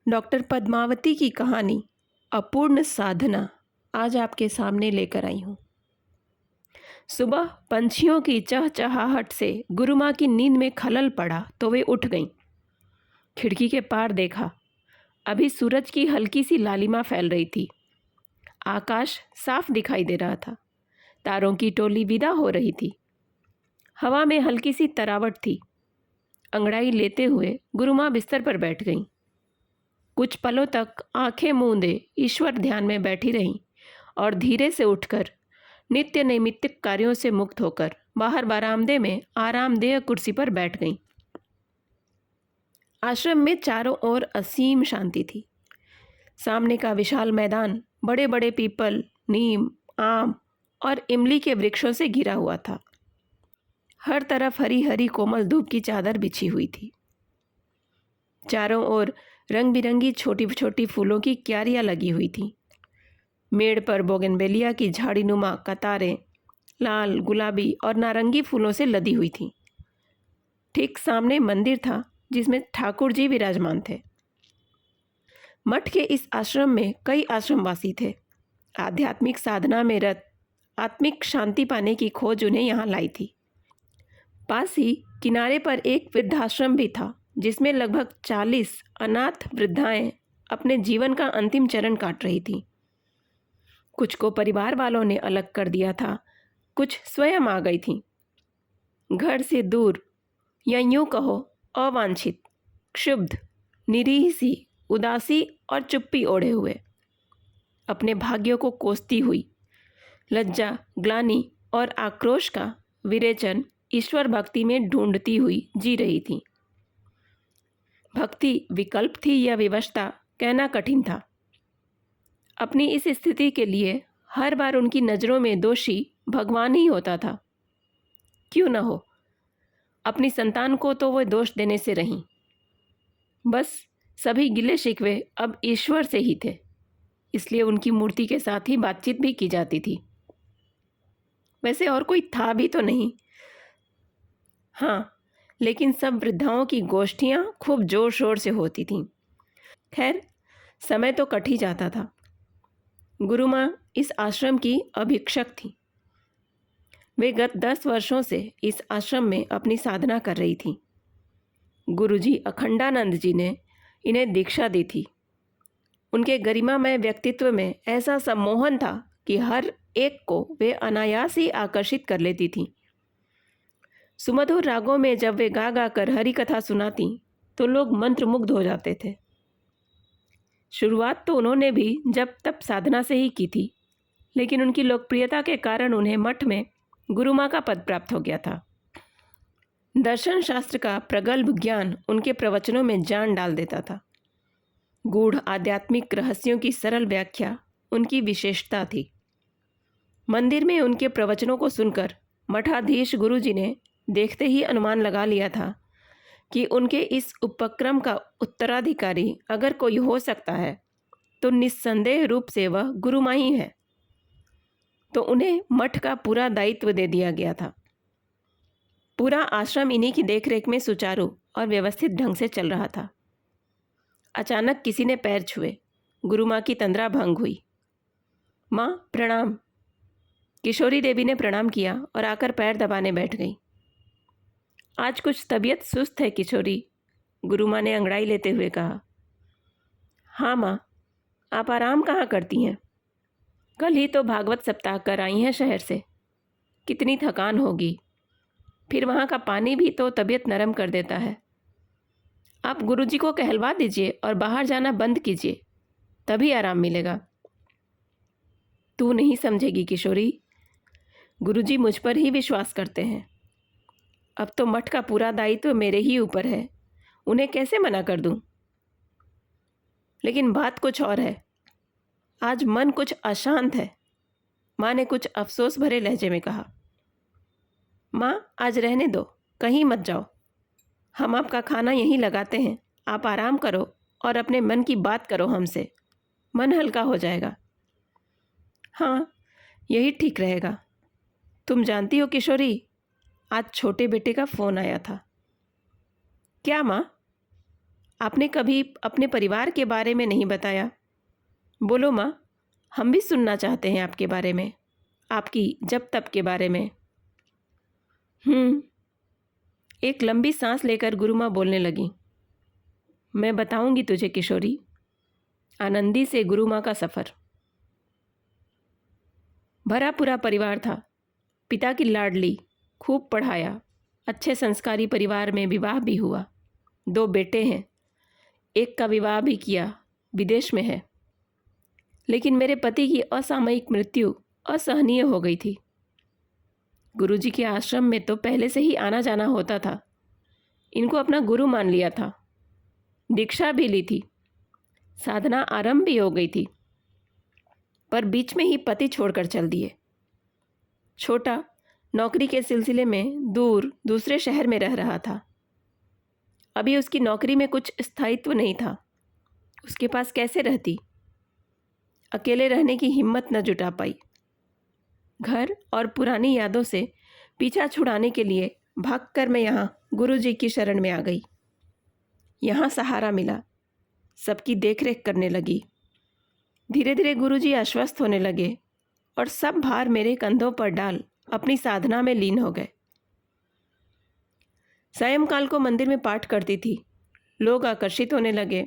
Doctor Padmavati की कहानी अपूर्ण साधना आज आपके सामने लेकर आई हूँ। सुबह पंछियों की चहचहाहट से गुरु माँ की नींद में खलल पड़ा तो वे उठ गईं। खिड़की के पार देखा, अभी सूरज की हल्की सी लालिमा फैल रही थी। आकाश साफ दिखाई दे रहा था। तारों की टोली विदा हो रही थी। हवा में हल्की सी तरावट थी। अंगड़ाई लेते हुए गुरु माँ बिस्तर पर बैठ गईं। कुछ पलों तक आंखें मूंदे ईश्वर ध्यान में बैठी रहीं और धीरे से उठकर नित्य नैमित्तिक कार्यों से मुक्त होकर बाहर बरामदे में आरामदेह कुर्सी पर बैठ गईं। आश्रम में चारों ओर असीम शांति थी। सामने का विशाल मैदान बड़े बड़े पीपल, नीम, आम और इमली के वृक्षों से घिरा हुआ था। हर तरफ हरी हरी कोमल धूप की चादर बिछी हुई थी। चारों ओर रंग बिरंगी छोटी छोटी फूलों की क्यारियां लगी हुई थीं। मेड़ पर बोगनवेलिया की झाड़ीनुमा कतारें लाल, गुलाबी और नारंगी फूलों से लदी हुई थीं। ठीक सामने मंदिर था जिसमें ठाकुर जी विराजमान थे। मठ के इस आश्रम में कई आश्रमवासी थे। आध्यात्मिक साधना में रत आत्मिक शांति पाने की खोज उन्हें यहाँ लाई थी। पास ही किनारे पर एक वृद्धाश्रम भी था जिसमें लगभग 40 अनाथ वृद्धाएं अपने जीवन का अंतिम चरण काट रही थीं। कुछ को परिवार वालों ने अलग कर दिया था, कुछ स्वयं आ गई थीं। घर से दूर या यूं कहो अवांछित, क्षुब्ध, निरीह सी, उदासी और चुप्पी ओढ़े हुए, अपने भाग्यों को कोसती हुई, लज्जा, ग्लानि और आक्रोश का विरेचन ईश्वर भक्ति में ढूंढती हुई जी रही थीं। भक्ति विकल्प थी या विवशता कहना कठिन था। अपनी इस स्थिति के लिए हर बार उनकी नज़रों में दोषी भगवान ही होता था। क्यों न हो, अपनी संतान को तो वो दोष देने से रहीं। बस सभी गिले शिकवे अब ईश्वर से ही थे, इसलिए उनकी मूर्ति के साथ ही बातचीत भी की जाती थी। वैसे और कोई था भी तो नहीं। हाँ, लेकिन सब वृद्धाओं की गोष्ठियाँ खूब जोर शोर से होती थीं। खैर, समय तो कट ही जाता था। गुरु माँ इस आश्रम की अभीक्षक थी। वे गत 10 वर्षों से इस आश्रम में अपनी साधना कर रही थीं। गुरुजी अखंडानंद जी ने इन्हें दीक्षा दी थी। उनके गरिमामय व्यक्तित्व में ऐसा सम्मोहन था कि हर एक को वे अनायास ही आकर्षित कर लेती थीं। सुमधुर रागों में जब वे गा गा कर हरि कथा सुनाती तो लोग मंत्रमुग्ध हो जाते थे। शुरुआत तो उन्होंने भी जब तब साधना से ही की थी, लेकिन उनकी लोकप्रियता के कारण उन्हें मठ में गुरु माँ का पद प्राप्त हो गया था। दर्शन शास्त्र का प्रगल्भ ज्ञान उनके प्रवचनों में जान डाल देता था। गूढ़ आध्यात्मिक रहस्यों की सरल व्याख्या उनकी विशेषता थी। मंदिर में उनके प्रवचनों को सुनकर मठाधीश गुरुजी ने देखते ही अनुमान लगा लिया था कि उनके इस उपक्रम का उत्तराधिकारी अगर कोई हो सकता है तो निस्संदेह रूप से वह गुरु माँ ही है। तो उन्हें मठ का पूरा दायित्व दे दिया गया था। पूरा आश्रम इन्हीं की देखरेख में सुचारू और व्यवस्थित ढंग से चल रहा था। अचानक किसी ने पैर छुए। गुरु माँ की तंद्रा भंग हुई। माँ प्रणाम। किशोरी देवी ने प्रणाम किया और आकर पैर दबाने बैठ गई। आज कुछ तबीयत सुस्त है किशोरी, गुरु माँ ने अंगड़ाई लेते हुए कहा। हाँ माँ, आप आराम कहाँ करती हैं? कल ही तो भागवत सप्ताह कर आई हैं शहर से। कितनी थकान होगी। फिर वहाँ का पानी भी तो तबीयत नरम कर देता है। आप गुरुजी को कहलवा दीजिए और बाहर जाना बंद कीजिए, तभी आराम मिलेगा। तू नहीं समझेगी किशोरी, गुरुजी मुझ पर ही विश्वास करते हैं। अब तो मठ का पूरा दायित्व मेरे ही ऊपर है, उन्हें कैसे मना कर दूं? लेकिन बात कुछ और है। आज मन कुछ अशांत है, माँ ने कुछ अफसोस भरे लहजे में कहा। माँ, आज रहने दो, कहीं मत जाओ। हम आपका खाना यहीं लगाते हैं, आप आराम करो और अपने मन की बात करो हमसे, मन हल्का हो जाएगा। हाँ, यही ठीक रहेगा। तुम जानती हो किशोरी, आज छोटे बेटे का फ़ोन आया था। क्या माँ? आपने कभी अपने परिवार के बारे में नहीं बताया। बोलो माँ, हम भी सुनना चाहते हैं आपके बारे में, आपकी जब तब के बारे में। एक लंबी सांस लेकर गुरुमाँ बोलने लगी। मैं बताऊंगी तुझे किशोरी। आनंदी से गुरुमाँ का सफ़र। भरा पूरा परिवार था। पिता की लाडली, खूब पढ़ाया, अच्छे संस्कारी परिवार में विवाह भी हुआ। 2 बेटे हैं, एक का विवाह भी किया, विदेश में है। लेकिन मेरे पति की असामयिक मृत्यु असहनीय हो गई थी। गुरुजी के आश्रम में तो पहले से ही आना जाना होता था। इनको अपना गुरु मान लिया था। दीक्षा भी ली थी। साधना आरंभ भी हो गई थी। पर बीच में ही पति छोड़कर चल दिए। छोटा नौकरी के सिलसिले में दूर दूसरे शहर में रह रहा था। अभी उसकी नौकरी में कुछ स्थायित्व नहीं था। उसके पास कैसे रहती? अकेले रहने की हिम्मत न जुटा पाई। घर और पुरानी यादों से पीछा छुड़ाने के लिए भागकर मैं यहाँ गुरुजी की शरण में आ गई। यहाँ सहारा मिला, सबकी देखरेख करने लगी। धीरे धीरे गुरुजी आश्वस्त होने लगे और सब भार मेरे कंधों पर डाल अपनी साधना में लीन हो गए। सायंकाल को मंदिर में पाठ करती थी। लोग आकर्षित होने लगे,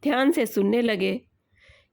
ध्यान से सुनने लगे।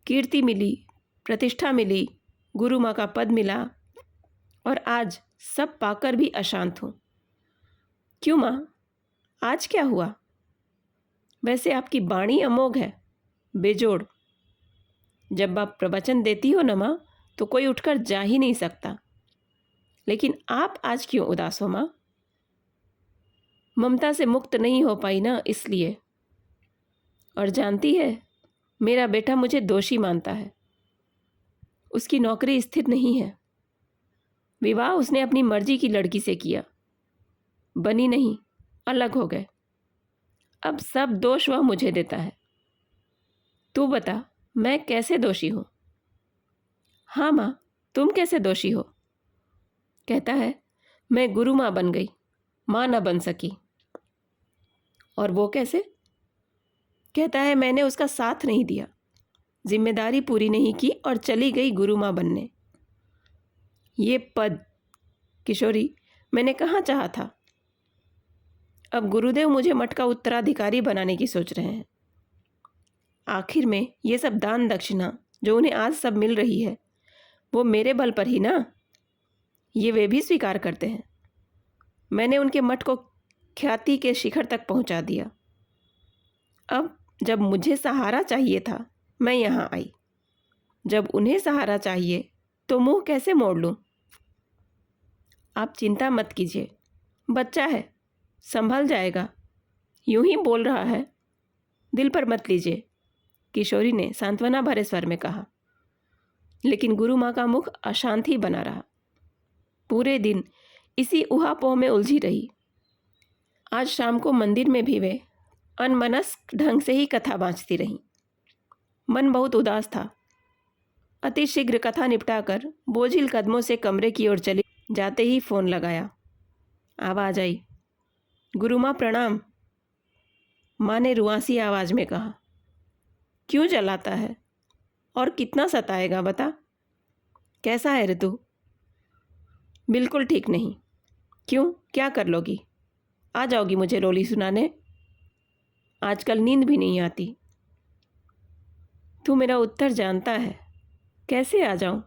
कीर्ति मिली, प्रतिष्ठा मिली, गुरु माँ का पद मिला और आज सब पाकर भी अशांत हूँ। क्यों माँ, आज क्या हुआ? वैसे आपकी वाणी अमोघ है, बेजोड़। जब आप प्रवचन देती हो न माँ, तो कोई उठकर जा ही नहीं सकता। लेकिन आप आज क्यों उदास हो माँ? ममता से मुक्त नहीं हो पाई ना, इसलिए। और जानती है, मेरा बेटा मुझे दोषी मानता है। उसकी नौकरी स्थिर नहीं है। विवाह उसने अपनी मर्जी की लड़की से किया, बनी नहीं, अलग हो गए। अब सब दोष वह मुझे देता है। तू बता, मैं कैसे दोषी हूँ? हाँ माँ, तुम कैसे दोषी हो? कहता है मैं गुरु माँ बन गई, माँ न बन सकी। और वो कैसे? कहता है मैंने उसका साथ नहीं दिया, जिम्मेदारी पूरी नहीं की और चली गई गुरु माँ बनने। ये पद किशोरी मैंने कहाँ चाहा था। अब गुरुदेव मुझे मठ का उत्तराधिकारी बनाने की सोच रहे हैं। आखिर में ये सब दान दक्षिणा जो उन्हें आज सब मिल रही है, वो मेरे बल पर ही ना। ये वे भी स्वीकार करते हैं। मैंने उनके मठ को ख्याति के शिखर तक पहुंचा दिया। अब जब मुझे सहारा चाहिए था, मैं यहाँ आई। जब उन्हें सहारा चाहिए तो मुंह कैसे मोड़ लूँ? आप चिंता मत कीजिए, बच्चा है, संभल जाएगा। यूं ही बोल रहा है, दिल पर मत लीजिए, किशोरी ने सांत्वना भरे स्वर में कहा। लेकिन गुरु माँ का मुख अशांत ही बना रहा। पूरे दिन इसी उहापोह में उलझी रही। आज शाम को मंदिर में भी वे अनमनस्क ढंग से ही कथा बाँचती रहीं। मन बहुत उदास था। अति शीघ्र कथा निपटाकर बोझिल कदमों से कमरे की ओर चली। जाते ही फ़ोन लगाया। आवाज़ आई, गुरु माँ प्रणाम। माँ ने रुआसी आवाज़ में कहा, क्यों जलाता है और कितना सताएगा बता? कैसा है ऋतु? बिल्कुल ठीक नहीं। क्यों, क्या कर लोगी? आ जाओगी मुझे लोली सुनाने? आजकल नींद भी नहीं आती। तू मेरा उत्तर जानता है, कैसे आ जाऊं?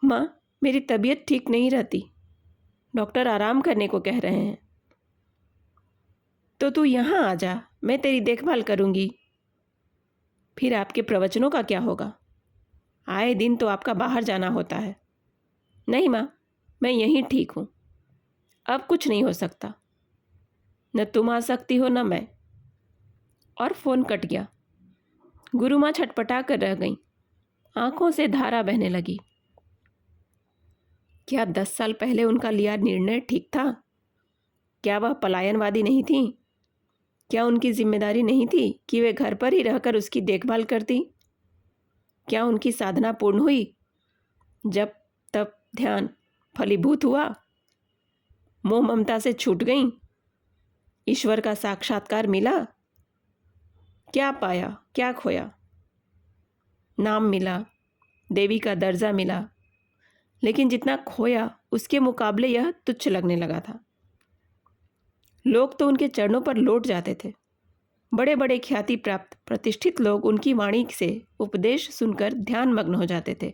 माँ, मेरी तबीयत ठीक नहीं रहती। डॉक्टर आराम करने को कह रहे हैं। तो तू यहाँ आ जा, मैं तेरी देखभाल करूँगी। फिर आपके प्रवचनों का क्या होगा? आए दिन तो आपका बाहर जाना होता है। नहीं माँ, मैं यहीं ठीक हूँ। अब कुछ नहीं हो सकता। न तुम आ सकती हो न मैं। और फ़ोन कट गया। गुरु माँ छटपटा कर रह गईं। आंखों से धारा बहने लगी। क्या 10 साल पहले उनका लिया निर्णय ठीक था? क्या वह पलायनवादी नहीं थी? क्या उनकी जिम्मेदारी नहीं थी कि वे घर पर ही रहकर उसकी देखभाल करती? क्या उनकी साधना पूर्ण हुई? जब तब ध्यान फलीभूत हुआ? मोह ममता से छूट गईं? ईश्वर का साक्षात्कार मिला? क्या पाया, क्या खोया? नाम मिला, देवी का दर्जा मिला, लेकिन जितना खोया उसके मुकाबले यह तुच्छ लगने लगा था। लोग तो उनके चरणों पर लौट जाते थे। बड़े बड़े ख्याति प्राप्त प्रतिष्ठित लोग उनकी वाणी से उपदेश सुनकर ध्यान मग्न हो जाते थे।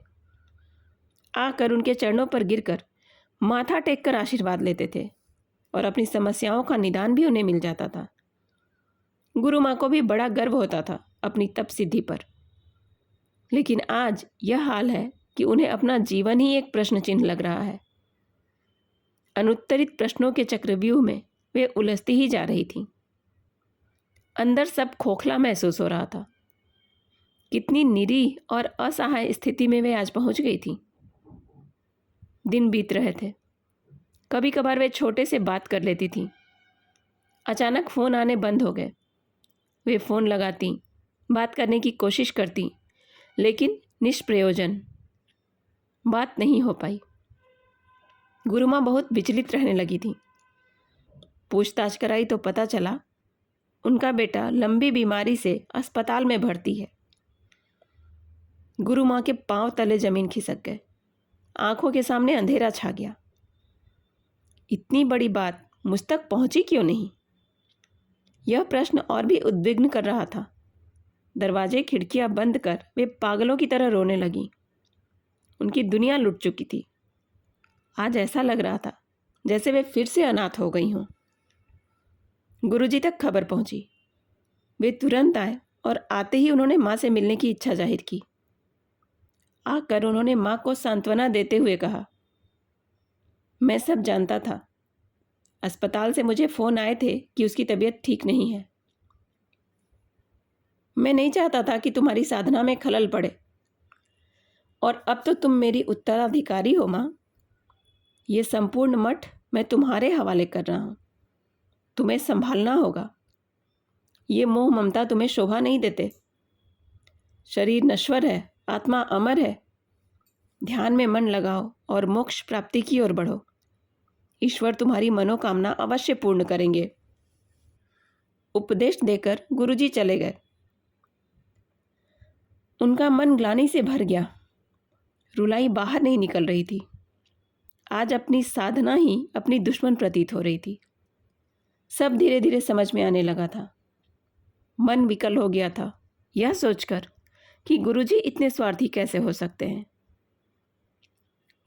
आकर उनके चरणों पर गिरकर माथा टेककर आशीर्वाद लेते थे और अपनी समस्याओं का निदान भी उन्हें मिल जाता था। गुरु माँ को भी बड़ा गर्व होता था अपनी तप सिद्धि पर। लेकिन आज यह हाल है कि उन्हें अपना जीवन ही एक प्रश्न चिन्ह लग रहा है। अनुत्तरित प्रश्नों के चक्रव्यूह में वे उलझती ही जा रही थीं। अंदर सब खोखला महसूस हो रहा था। कितनी निरीह और असहाय स्थिति में वे आज पहुंच गई थीं। दिन बीत रहे थे। कभी कभार वे छोटे से बात कर लेती थीं। अचानक फ़ोन आने बंद हो गए। वे फ़ोन लगाती, बात करने की कोशिश करती, लेकिन निष्प्रयोजन। बात नहीं हो पाई। गुरु माँ बहुत विचलित रहने लगी थी। पूछताछ कराई तो पता चला उनका बेटा लंबी बीमारी से अस्पताल में भर्ती है। गुरु माँ के पांव तले जमीन खिसक गए। आंखों के सामने अंधेरा छा गया। इतनी बड़ी बात मुझ तक पहुंची क्यों नहीं? यह प्रश्न और भी उद्विग्न कर रहा था। दरवाजे खिड़कियां बंद कर वे पागलों की तरह रोने लगीं। उनकी दुनिया लुट चुकी थी। आज ऐसा लग रहा था जैसे वे फिर से अनाथ हो गई हों। गुरुजी तक खबर पहुंची। वे तुरंत आए और आते ही उन्होंने माँ से मिलने की इच्छा जाहिर की। आकर उन्होंने माँ को सांत्वना देते हुए कहा, मैं सब जानता था। अस्पताल से मुझे फ़ोन आए थे कि उसकी तबीयत ठीक नहीं है। मैं नहीं चाहता था कि तुम्हारी साधना में खलल पड़े, और अब तो तुम मेरी उत्तराधिकारी हो माँ। ये संपूर्ण मठ मैं तुम्हारे हवाले कर रहा हूँ। तुम्हें संभालना होगा। ये मोह ममता तुम्हें शोभा नहीं देते। शरीर नश्वर है, आत्मा अमर है। ध्यान में मन लगाओ और मोक्ष प्राप्ति की ओर बढ़ो। ईश्वर तुम्हारी मनोकामना अवश्य पूर्ण करेंगे। उपदेश देकर गुरुजी चले गए। उनका मन ग्लानि से भर गया। रुलाई बाहर नहीं निकल रही थी। आज अपनी साधना ही अपनी दुश्मन प्रतीत हो रही थी। सब धीरे धीरे समझ में आने लगा था। मन विकल हो गया था यह सोचकर कि गुरुजी इतने स्वार्थी कैसे हो सकते हैं।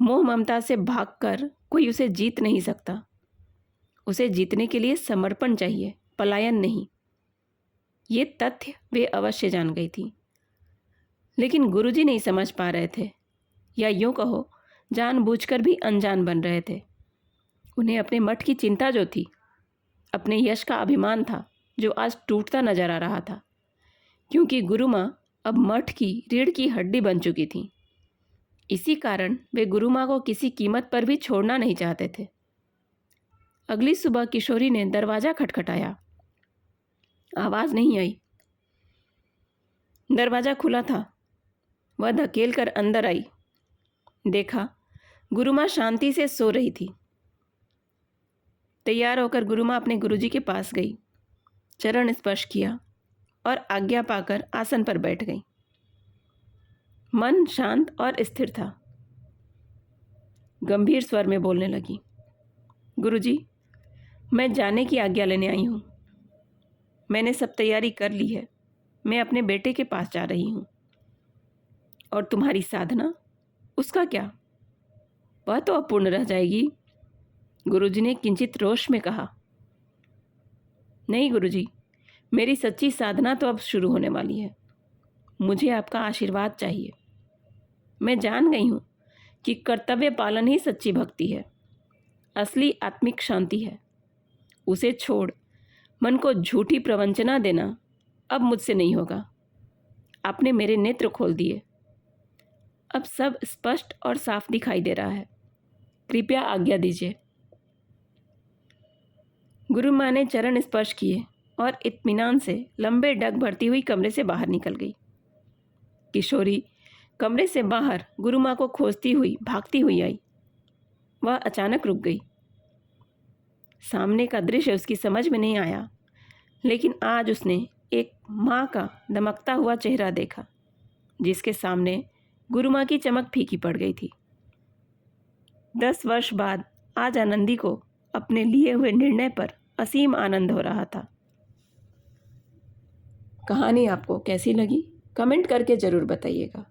मोह ममता से भागकर कोई उसे जीत नहीं सकता। उसे जीतने के लिए समर्पण चाहिए, पलायन नहीं। ये तथ्य वे अवश्य जान गई थी, लेकिन गुरुजी नहीं समझ पा रहे थे, या यूं कहो जानबूझकर भी अनजान बन रहे थे। उन्हें अपने मठ की चिंता जो थी, अपने यश का अभिमान था, जो आज टूटता नजर आ रहा था, क्योंकि गुरु माँ अब मठ की रीढ़ की हड्डी बन चुकी थी। इसी कारण वे गुरु माँ को किसी कीमत पर भी छोड़ना नहीं चाहते थे। अगली सुबह किशोरी ने दरवाज़ा खटखटाया। आवाज़ नहीं आई। दरवाज़ा खुला था। वह धकेल कर अंदर आई। देखा गुरु माँ शांति से सो रही थी। तैयार होकर गुरु माँ अपने गुरुजी के पास गई, चरण स्पर्श किया और आज्ञा पाकर आसन पर बैठ गई। मन शांत और स्थिर था। गंभीर स्वर में बोलने लगी, गुरुजी, मैं जाने की आज्ञा लेने आई हूँ। मैंने सब तैयारी कर ली है। मैं अपने बेटे के पास जा रही हूँ। और तुम्हारी साधना, उसका क्या? वह तो अपूर्ण रह जाएगी। गुरुजी ने किंचित रोष में कहा। नहीं गुरुजी, मेरी सच्ची साधना तो अब शुरू होने वाली है। मुझे आपका आशीर्वाद चाहिए। मैं जान गई हूँ कि कर्तव्य पालन ही सच्ची भक्ति है, असली आत्मिक शांति है। उसे छोड़ मन को झूठी प्रवंचना देना अब मुझसे नहीं होगा। आपने मेरे नेत्र खोल दिए। अब सब स्पष्ट और साफ दिखाई दे रहा है। कृपया आज्ञा दीजिए। गुरु माँ ने चरण स्पर्श किए और इत्मीनान से लंबे डग भरती हुई कमरे से बाहर निकल गई। किशोरी कमरे से बाहर गुरु माँ को खोजती हुई भागती हुई आई। वह अचानक रुक गई। सामने का दृश्य उसकी समझ में नहीं आया, लेकिन आज उसने एक माँ का दमकता हुआ चेहरा देखा, जिसके सामने गुरु माँ की चमक फीकी पड़ गई थी। 10 वर्ष बाद आज आनंदी को अपने लिए हुए निर्णय पर असीम आनंद हो रहा था। कहानी आपको कैसी लगी कमेंट करके ज़रूर बताइएगा।